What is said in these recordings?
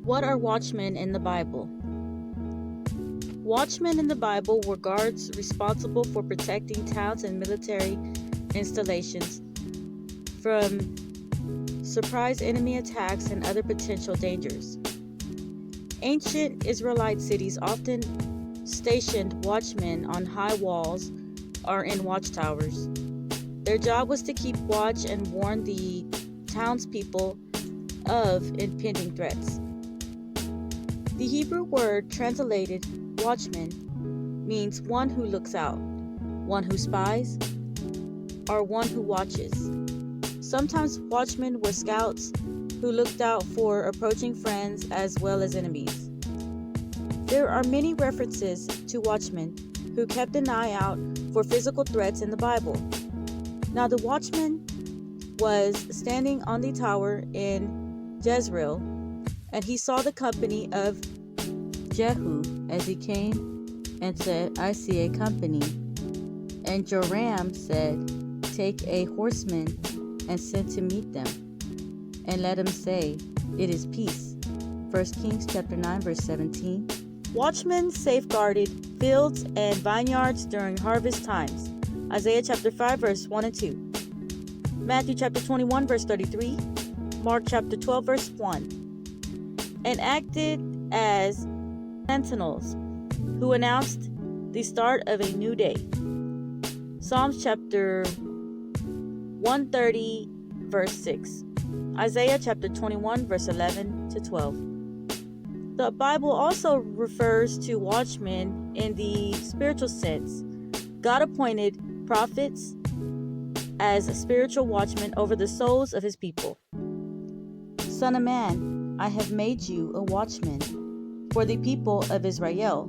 What are watchmen in the Bible? Watchmen in the Bible were guards responsible for protecting towns and military installations from surprise enemy attacks and other potential dangers. Ancient Israelite cities often stationed watchmen on high walls or in watchtowers. Their job was to keep watch and warn the townspeople of impending threats. The Hebrew word translated watchman means one who looks out, one who spies, or one who watches. Sometimes watchmen were scouts who looked out for approaching friends as well as enemies. There are many references to watchmen who kept an eye out for physical threats in the Bible. Now the watchman was standing on the tower in Jezreel, and he saw the company of Jehu as he came and said, "I see a company." And Joram said, "Take a horseman and send to meet them, and let him say, 'It is peace.'" 1 Kings chapter 9, verse 17. Watchmen safeguarded fields and vineyards during harvest times. Isaiah chapter 5, verse 1 and 2. Matthew chapter 21, verse 33. Mark chapter 12, verse 1. And acted as sentinels who announced the start of a new day. Psalms chapter 130, verse 6. Isaiah chapter 21, verse 11 to 12. The Bible also refers to watchmen in the spiritual sense. God appointed prophets as spiritual watchmen over the souls of his people. Son of man, I have made you a watchman for the people of Israel.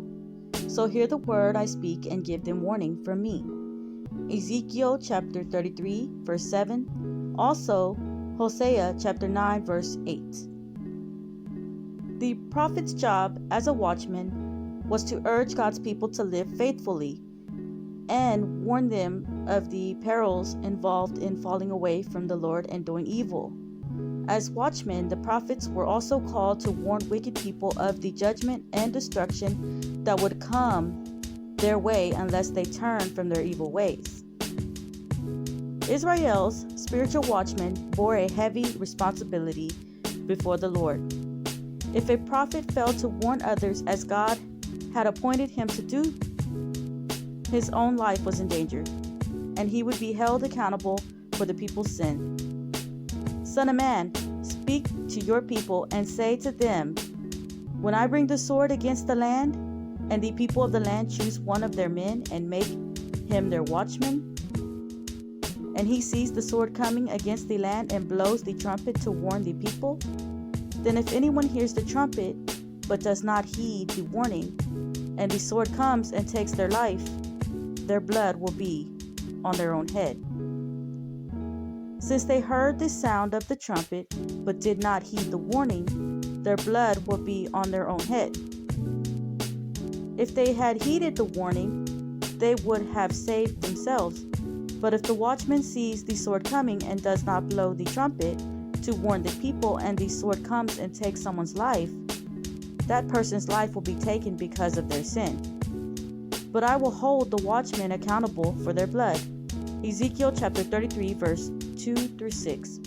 So hear the word I speak and give them warning from me. Ezekiel chapter 33, verse 7. Also, Hosea chapter 9, verse 8. The prophet's job as a watchman was to urge God's people to live faithfully and warn them of the perils involved in falling away from the Lord and doing evil. As watchmen, the prophets were also called to warn wicked people of the judgment and destruction that would come their way unless they turned from their evil ways. Israel's spiritual watchmen bore a heavy responsibility before the Lord. If a prophet failed to warn others as God had appointed him to do, his own life was in danger, and he would be held accountable for the people's sin. Son of man, speak to your people and say to them, when I bring the sword against the land, and the people of the land choose one of their men and make him their watchman, and he sees the sword coming against the land and blows the trumpet to warn the people, then if anyone hears the trumpet but does not heed the warning, and the sword comes and takes their life, their blood will be on their own head. Since they heard the sound of the trumpet but did not heed the warning, their blood will be on their own head. If they had heeded the warning, they would have saved themselves. But if the watchman sees the sword coming and does not blow the trumpet to warn the people, and the sword comes and takes someone's life, that person's life will be taken because of their sin. But I will hold the watchmen accountable for their blood. Ezekiel chapter 33, verse 2 through 6.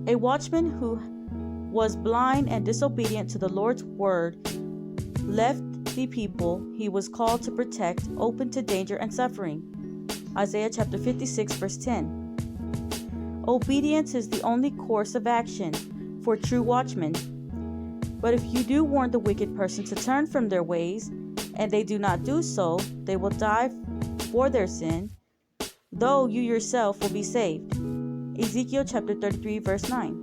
A watchman who was blind and disobedient to the Lord's word left the people he was called to protect open to danger and suffering. Isaiah chapter 56, verse 10. Obedience is the only course of action for true watchmen. But if you do warn the wicked person to turn from their ways, and they do not do so, they will die for their sin, though you yourself will be saved. Ezekiel chapter 33, verse 9.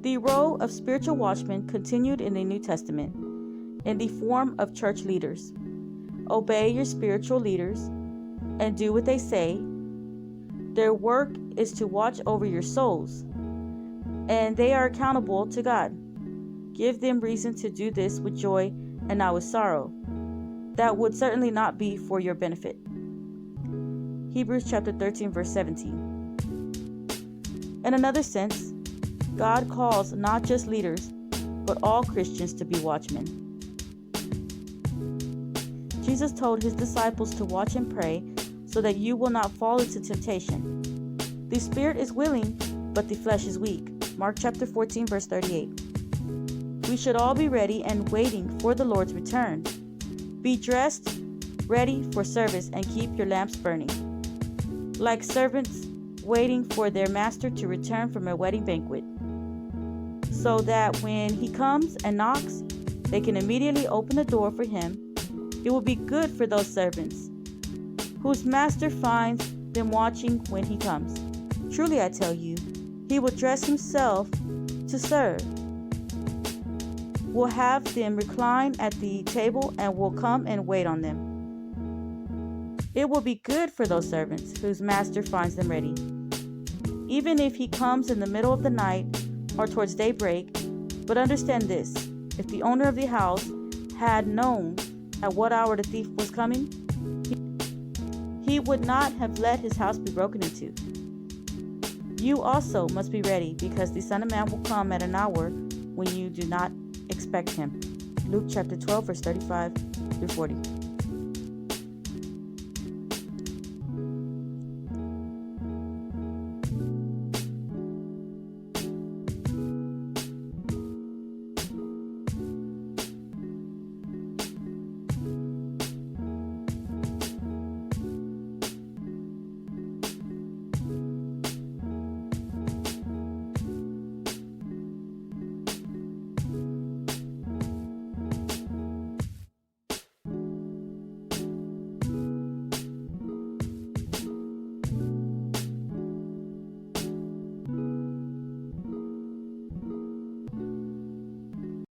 The role of spiritual watchmen continued in the New Testament in the form of church leaders. Obey your spiritual leaders and do what they say. Their work is to watch over your souls, and they are accountable to God. Give them reason to do this with joy and not with sorrow. That would certainly not be for your benefit. Hebrews chapter 13, verse 17. In another sense, God calls not just leaders, but all Christians to be watchmen. Jesus told his disciples to watch and pray so that you will not fall into temptation. The spirit is willing, but the flesh is weak. Mark chapter 14, verse 38. We should all be ready and waiting for the Lord's return. Be dressed, ready for service, and keep your lamps burning. Like servants waiting for their master to return from a wedding banquet, so that when he comes and knocks, they can immediately open the door for him. It will be good for those servants whose master finds them watching when he comes. Truly I tell you, he will dress himself to serve, will have them recline at the table, and will come and wait on them. It will be good for those servants whose master finds them ready. Even if he comes in the middle of the night or towards daybreak. But understand this, if the owner of the house had known at what hour the thief was coming, he would not have let his house be broken into. You also must be ready, because the Son of Man will come at an hour when you do not expect him. Luke chapter 12, verse 35 through 40.